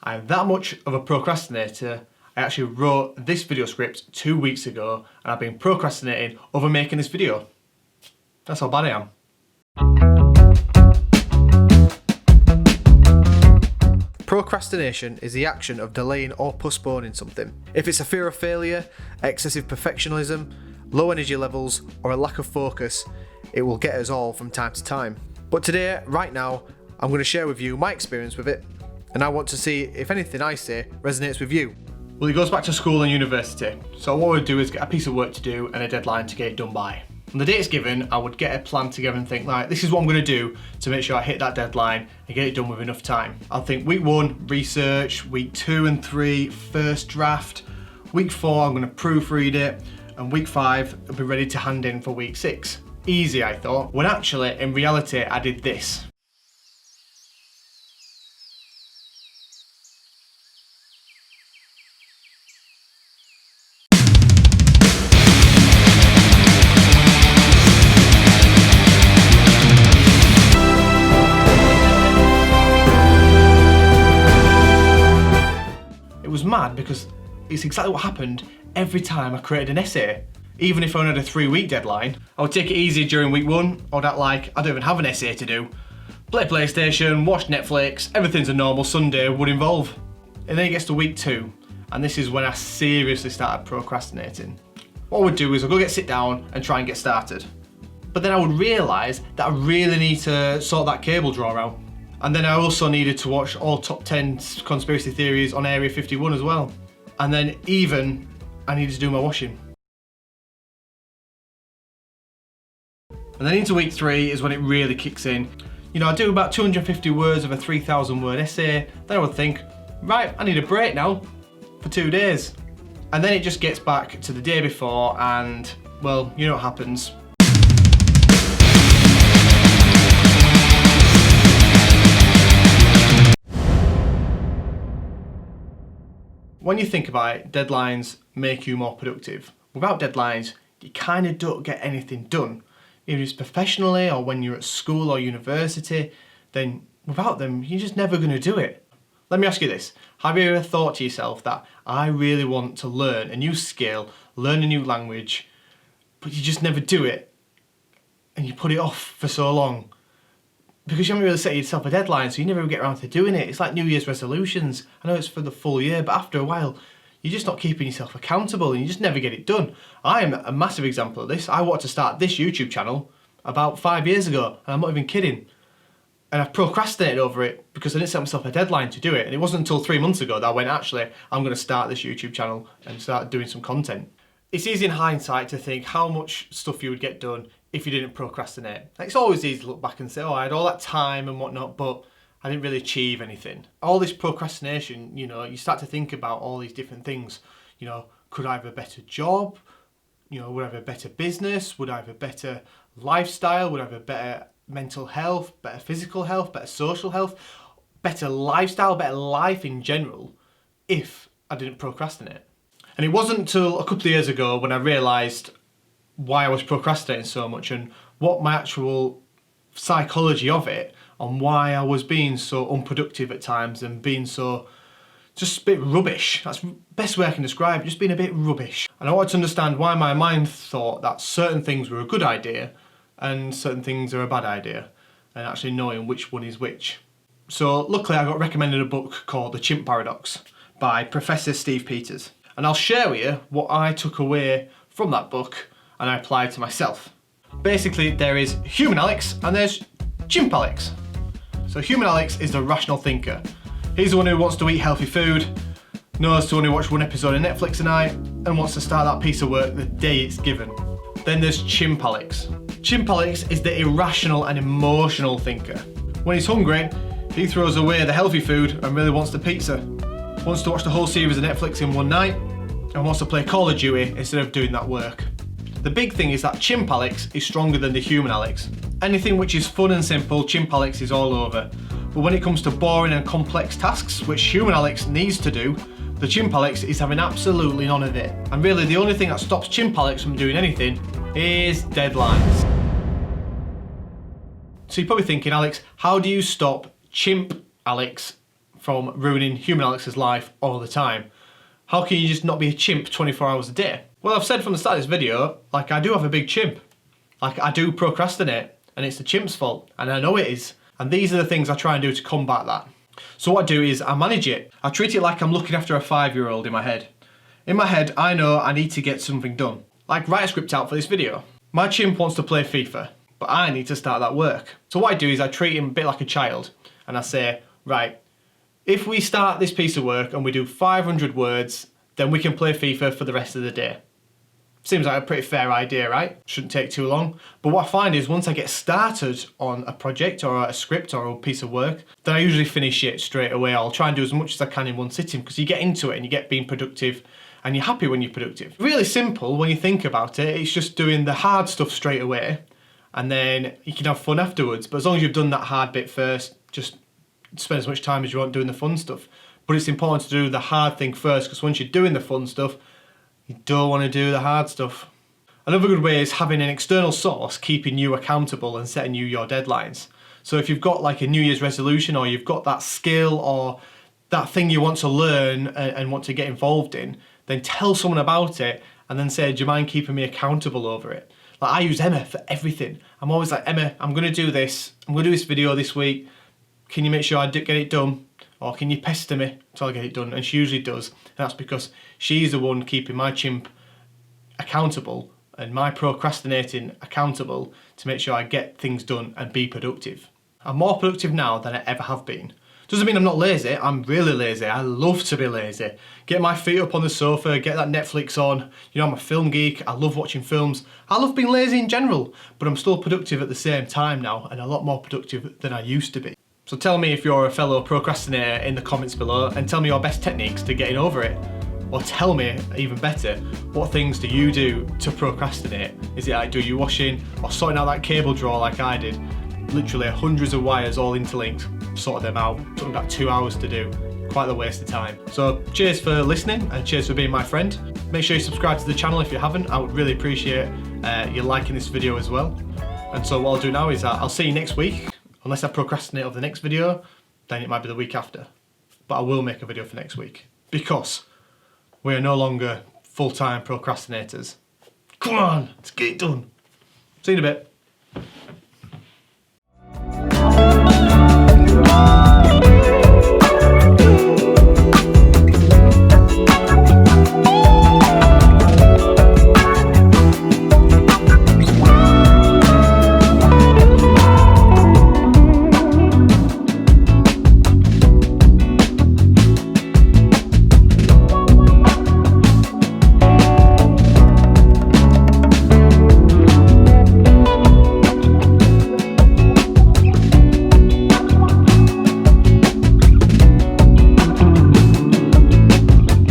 I'm that much of a procrastinator, I actually wrote this video script 2 weeks ago and I've been procrastinating over making this video. That's how bad I am. Procrastination is the action of delaying or postponing something. If it's a fear of failure, excessive perfectionism, low energy levels, or a lack of focus, it will get us all from time to time. But today, right now, I'm going to share with you my experience with it, and I want to see if anything I say resonates with you. Well, it goes back to school and university. So what I would do is get a piece of work to do and a deadline to get it done by. On the dates given, I would get a plan together and think, right, this is what I'm going to do to make sure I hit that deadline and get it done with enough time. I'll think week 1, research, week 2 and 3, first draft, week 4, I'm going to proofread it, and week 5, I'll be ready to hand in for week 6. Easy, I thought, when actually, in reality, I did this. It was mad because it's exactly what happened every time I created an essay. Even if I only had a 3-week deadline, I would take it easy during week 1, I'd act like I don't even have an essay to do. Play PlayStation, watch Netflix, everything's a normal Sunday would involve. And then it gets to week 2, and this is when I seriously started procrastinating. What I would do is I'd go sit down and try and get started. But then I would realise that I really need to sort that cable drawer out. And then I also needed to watch all top 10 conspiracy theories on Area 51 as well. And then even I needed to do my washing. And then into week 3 is when it really kicks in. You know, I do about 250 words of a 3,000 word essay. Then I would think, right, I need a break now for 2 days. And then it just gets back to the day before and, well, you know what happens. When you think about it, deadlines make you more productive. Without deadlines, you kind of don't get anything done. Even if it's professionally or when you're at school or university, then without them, you're just never going to do it. Let me ask you this. Have you ever thought to yourself that I really want to learn a new skill, learn a new language, but you just never do it and you put it off for so long? Because you haven't really set yourself a deadline, so you never get around to doing it. It's like New Year's resolutions. I know it's for the full year, but after a while, you're just not keeping yourself accountable and you just never get it done. I am a massive example of this. I wanted to start this YouTube channel about 5 years ago, and I'm not even kidding. And I've procrastinated over it because I didn't set myself a deadline to do it. And it wasn't until 3 months ago that I went, actually, I'm going to start this YouTube channel and start doing some content. It's easy in hindsight to think how much stuff you would get done if you didn't procrastinate. It's always easy to look back and say, oh, I had all that time and whatnot, but I didn't really achieve anything. All this procrastination, you know, you start to think about all these different things. You know, could I have a better job? You know, would I have a better business? Would I have a better lifestyle? Would I have a better mental health, better physical health, better social health, better lifestyle, better life in general if I didn't procrastinate? And it wasn't until a couple of years ago when I realised why I was procrastinating so much and what my actual psychology of it, on why I was being so unproductive at times and being so just a bit rubbish. That's the best way I can describe it, just being a bit rubbish. And I wanted to understand why my mind thought that certain things were a good idea and certain things are a bad idea, and actually knowing which one is which. So luckily I got recommended a book called The Chimp Paradox by Professor Steve Peters. And I'll share with you what I took away from that book and I applied to myself. Basically, there is human Alex and there's chimp Alex. So human Alex is the rational thinker. He's the one who wants to eat healthy food, knows to only watch one episode of Netflix a night, and wants to start that piece of work the day it's given. Then there's chimp Alex. Chimp Alex is the irrational and emotional thinker. When he's hungry, he throws away the healthy food and really wants the pizza. Wants to watch the whole series of Netflix in one night, and wants to play Call of Duty instead of doing that work. The big thing is that chimp Alex is stronger than the human Alex. Anything which is fun and simple, chimp Alex is all over. But when it comes to boring and complex tasks, which human Alex needs to do, the chimp Alex is having absolutely none of it. And really the only thing that stops chimp Alex from doing anything is deadlines. So you're probably thinking, Alex, how do you stop chimp Alex from ruining human Alex's life all the time. How can you just not be a chimp 24 hours a day? Well, I've said from the start of this video, like, I do have a big chimp. Like, I do procrastinate, and it's the chimp's fault, and I know it is. And these are the things I try and do to combat that. So what I do is I manage it. I treat it like I'm looking after a 5-year-old in my head. In my head, I know I need to get something done. Like, write a script out for this video. My chimp wants to play FIFA, but I need to start that work. So what I do is I treat him a bit like a child, and I say, right, if we start this piece of work and we do 500 words, then we can play FIFA for the rest of the day. Seems like a pretty fair idea, right? Shouldn't take too long. But what I find is once I get started on a project or a script or a piece of work, then I usually finish it straight away. I'll try and do as much as I can in one sitting because you get into it and you get being productive and you're happy when you're productive. Really simple when you think about it. It's just doing the hard stuff straight away and then you can have fun afterwards. But as long as you've done that hard bit first, just spend as much time as you want doing the fun stuff. But it's important to do the hard thing first because once you're doing the fun stuff, you don't want to do the hard stuff. Another good way is having an external source keeping you accountable and setting you your deadlines. So if you've got like a New Year's resolution or you've got that skill or that thing you want to learn and want to get involved in, then tell someone about it and then say, do you mind keeping me accountable over it? Like I use Emma for everything. I'm always like, Emma, I'm going to do this. I'm going to do this video this week. Can you make sure I get it done? Or can you pester me until I get it done? And she usually does. And that's because she's the one keeping my chimp accountable and my procrastinating accountable to make sure I get things done and be productive. I'm more productive now than I ever have been. Doesn't mean I'm not lazy, I'm really lazy. I love to be lazy. Get my feet up on the sofa, get that Netflix on. You know, I'm a film geek, I love watching films. I love being lazy in general, but I'm still productive at the same time now and a lot more productive than I used to be. So tell me if you're a fellow procrastinator in the comments below and tell me your best techniques to getting over it. Or tell me, even better, what things do you do to procrastinate? Is it like do your washing or sorting out that cable drawer like I did? Literally hundreds of wires all interlinked, sorted them out, took me about 2 hours to do. Quite a waste of time. So cheers for listening and cheers for being my friend. Make sure you subscribe to the channel if you haven't. I would really appreciate you liking this video as well. And so what I'll do now is I'll see you next week. Unless I procrastinate over the next video, then it might be the week after. But I will make a video for next week. Because we are no longer full-time procrastinators. Come on, let's get it done. See you in a bit.